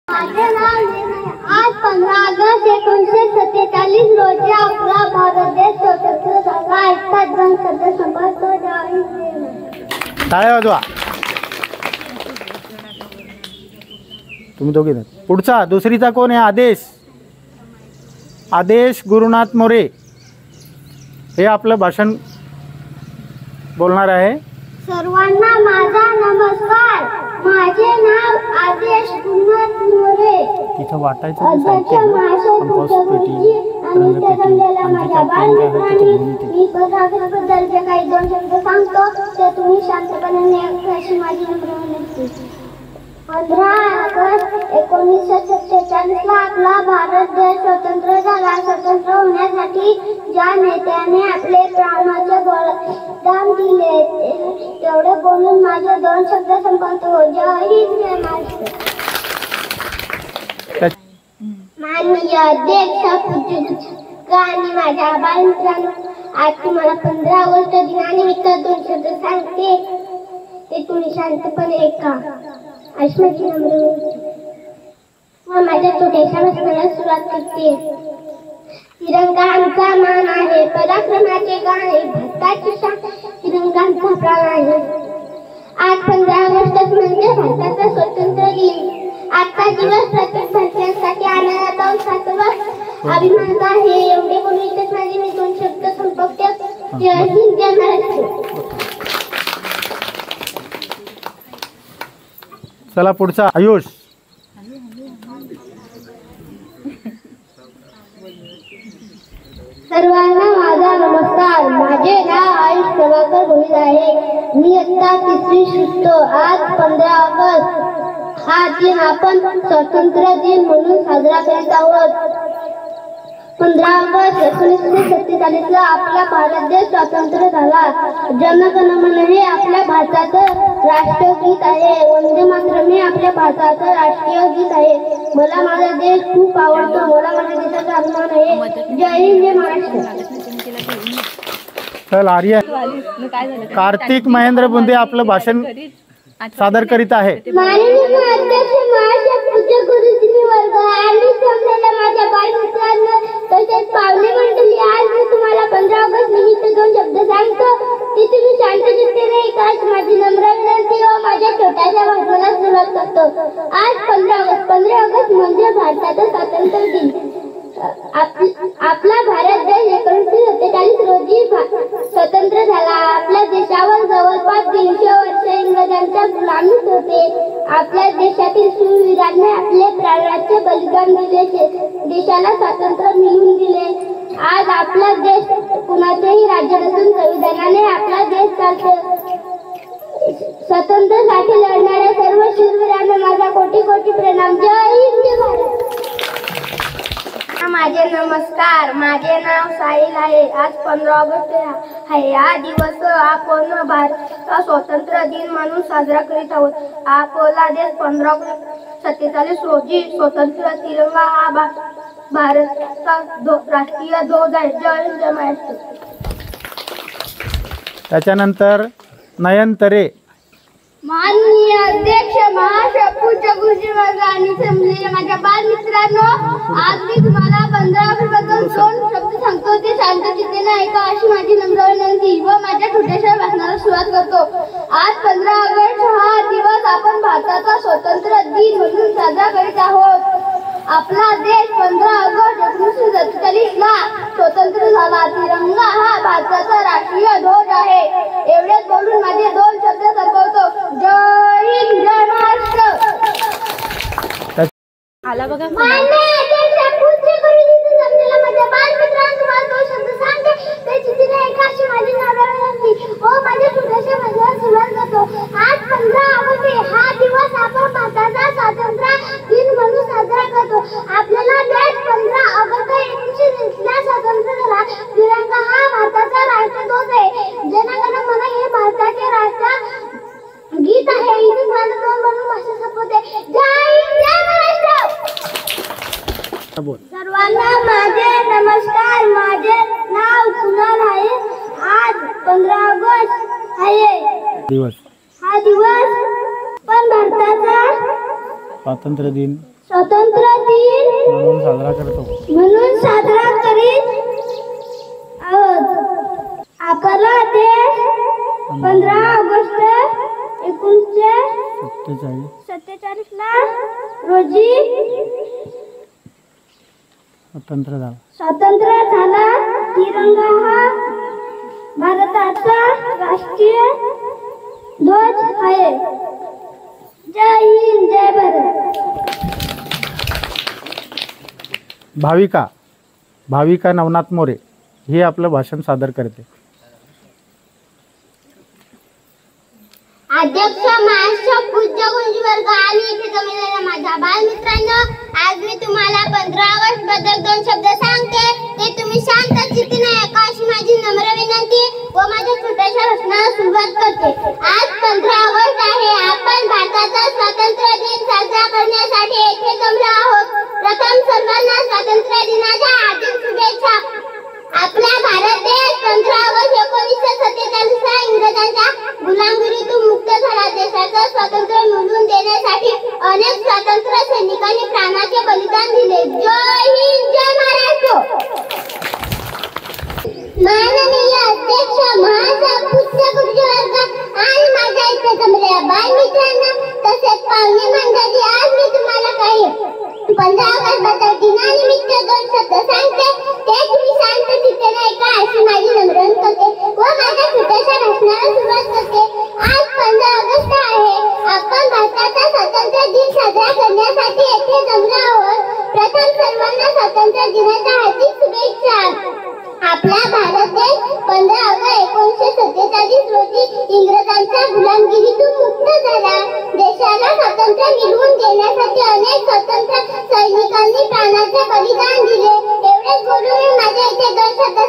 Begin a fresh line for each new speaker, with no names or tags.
माझे नाव आज 15 ऑगस्ट 1947 रोजी आपला भारत देश स्वतंत्र झाला. एकटाच जण सध्या संपतो
टाळ्या वाजवा. तुम्ही दोघे पुढचा दुसरीचा कोण आहे? आदेश गुरुनाथ मोरे हे आपलं भाषण बोलणार आहे.
सर्वांना माझा नमस्कार. माझे नाव आदेश गुरुनाथ मोरे.
तिथं वाटायचं
अध्यक्ष महाशय पुष्पगुरुजी आणि त्या जमलेल्या माझ्या बालमित्रांनी मी बद्दल जे काही दोन शब्द सांगतो ते तुम्ही शांतपणे अशी माझी नम्र विनंती. 15 ऑगस्ट 1947 ला आपला भारत देश स्वतंत्र झाला. स्वतंत्र होण्यासाठी ज्या नेत्याने आपले प्राणाचे बलिदान दिले तेवढे बोलून माझे दोन शब्द संपवतो. जय हिंद, जय महाराष्ट्र. माननीय अध्यक्ष आणि माझ्या बालमित्रांनो, आज तुम्हाला 15 ऑगस्ट दिनानिमित्त दोन शब्द सांगते ते तुम्ही शांतपणे ऐका. आश्मची नम्र व माझ्या छोट्याशा भाषणाला सुरुवात करते. तिरंगा आमचा मान आहे, पराक्रमाचे गाण आहे, भारताची शान तिरंगा आमचा प्राण आहे. आज 15 ऑगस्ट म्हणजे भारताचा स्वतंत्र दिन. आजचा दिवस प्रत्येक भारतीयांसाठी आनंदाचा उत्साहाचा अभिमानाचा आहे. एवढे बोलून इथेच माझे मी दोन शब्द संपवते. जय हिंद, जय महाराष्ट्र.
चला पुढचा आयुष.
सर्वांना माझा नमस्कार. माझे नाव आयुष प्रभाकर भोईर आहे. मी इयत्ता 3री शिकतो. आज 15 ऑगस्ट हा दिन आपण स्वातंत्र्य दिन म्हणून साजरा करीत आहोत. 15 ऑगस्ट 1947 ला आपला भारत देश स्वतंत्र झाला. जनगण मन हे आपल्या भारताचं राष्ट्रगीत आहे. वंदे मातरम हे आपल्या भारताचं राष्ट्रीय गीत आहे. मला माझा देश खूप आवडतो. मला माझ्या देशाचा अभिमान आहे. जय हिंद, जय महाराष्ट्र.
चल आर्य कार्तिक महेंद्र बुंदे आपलं भाषण सादर करीत आहे.
माननीय अध्यक्ष महाशय पूज्य गुरुजी वर्ग आणि जमलेल्या माझ्या बालमित्रांनो तसेच पाहुणे मंडळी, आज मी तुम्हाला 15 ऑगस्ट निमित्त दोन शब्द सांगतो ते तुम्ही शांत चित्ताने ऐका. माझी नम्र विनंती व माझ्या छोट्याशा भाषणाला सुरुवात करतो. आज 15 ऑगस्ट म्हणजे भारताचा स्वातंत्र्य दिन. आपला भारत देश 1947 रोजी स्वतंत्र झाला. आपल्या देशावर जवळपास 300 वर्ष इंग्रजांच्या गुलामीत होते. आपल्या देशातील शूरवीरांनी आपले प्राणाचे बलिदान दिले. देशाला स्वातंत्र्य मिळवून दिले. आज आपला देश कुणाचेही राज्य नसून संविधानाने आपला देश चालतो. स्वातंत्र्यासाठी लढणाऱ्या सर्व शूरवीरांना माझा कोटी कोटी प्रणाम. जय हिंद, जय भारत. माझे नमस्कार. माझे नाव साहिल आहे. आज 15 ऑगस्ट आहे. हा दिवस आपण भारत स्वतंत्र दिन म्हणून साजरा करीत आहोत. आपला देश 15 ऑगस्ट 1947 रोजी स्वतंत्र. तिरंगा हा भारताचा राष्ट्रीय ध्वज आहे. जय हिंद, जय महाराष्ट्र.
त्याच्यानंतर नयन तरे.
माननीय अध्यक्ष महाशय पूज्य गुरुजी वर्ग आणि जमलेल्या माझ्या बालमित्रांनो, आज मी तुम्हाला 15 ऑगस्ट बद्दल दोन शब्द सांगतो ते शांत चित्ताने ऐका अशी माझी नम्र विनंती व माझ्या छोट्याशा भाषणाला सुरुवात करतो. आज 15 ऑगस्ट हा दिवस आपण भारताचा स्वतंत्र दिन म्हणून साजरा करीत आहोत. आपला देश 15 ऑगस्ट 1947 ला स्वतंत्र झाला. तिरंगा हा भारताचा राष्ट्रीय ध्वज आहे. एवढेच बोलून माझे दोन शब्द संपवतो. जय हिंद, जय महाराष्ट्र.
आला बघा.
माननीय अध्यक्ष पूज्य गुरुजी जमलेल्या माझ्या बालमित्रांनो, मला दोन शब्द सांगते त्याची तिने एकाशी माझी नम्र विनंती व माझ्या छोट्याशा भाषणाला सुरुवात करतो. आज 15 ऑगस्ट हा दिवस आपण भारताचा स्वातंत्र्य दिन म्हणून साजरा करतो. आपल्याला देश 15 ऑगस्ट 1920 ला स्वतंत्र झाला. तिरंगा हा भारताचा राष्ट्रध्वज आहे. जनगण मन हे भारताचे राष्ट्र गीत आहे. इथे मला दोन म्हणून भाषण संपवते. जय हिंद, जय महाराष्ट्र. सर्वांना माझे नमस्कार. माझे नाव कुणाल आहे. आज 15 ऑगस्ट आहे. हा दिवस पण भारताचा
स्वातंत्र्य दिन
स्वातंत्र्य दिन
म्हणून साजरा करतो.
करीत आहोत. आपला देश 15 ऑगस्ट 1947 ला रोजी स्वतंत्र झाला. तिरंगा हा भारताचा राष्ट्रीय ध्वज आहे. जय हिंद, जय भारत.
भाविका नवनाथ मोरे हे आपलं भाषण सादर करते.
अध्यक्ष, महाराष्ट्र पूज्य गुरुवर्ग आणि इथे जमलेल्या माझ्या बालमित्रांनो, आज मी तुम्हाला 15 ऑगस्ट बद्दल 2 शब्द सांगते. ते तुम्ही शांत चित्ताने ऐका अशी माझी नम्र विनंती व माझ्या छोट्याशा भाषणाला सुरुवात करते. आज 15 ऑगस्ट आहे. आपण भारताचा स्वातंत्र्य दिन साजरा करण्यासाठी येथे जमलो आहोत. प्रथम सर्वांना स्वातंत्र्य दिनाच्या हार्दिक शुभेच्छा. आपला भारत देश 15 ऑगस्ट 1947 ला इंग्रजांच्या गुलामगिरीतून मुक्त झाला. देशाचं स्वातंत्र्य मिळवून देण्यासाठी अनेक स्वातंत्र्य सैनिकांनी प्राणाचे बलिदान दिले. जय हिंद, जय महाराष्ट्र. माननीय अध्यक्ष, महासभ, पूज्य गुरुवर्ग आणि माझ्या इथे जमलेल्या बालमित्रांना तसेच पाहुणे मंडळी, आज मी तुम्हाला काही 15 ऑगस्ट बद्दल दिनानिमित्त 2 शब्द सांगते. ते तुम्ही शांत चित्ताने ऐका अशी माझी नम्र विनंती व माझ्या छोट्याशा भाषणाला सुरुवात करते. आज 15 ऑगस्ट आहे. आपण भारताचा स्वातंत्र्य दिन साजरा करण्यासाठी येथे जमलो आहोत. प्रथम सर्वांना स्वातंत्र्य दिनाच्या हार्दिक शुभेच्छा. आपला भारत देश 15 ऑगस्ट 1947 रोजी इंग्रजांच्या गुलामगिरीतून मुक्त झाला. देशाला स्वातंत्र्य मिळवून देण्यासाठी अनेक स्वातंत्र्य सैनिकांनी प्राणाचे बलिदान दिले. एवढेच बोलून मी माझ्या इथे 2 शब्द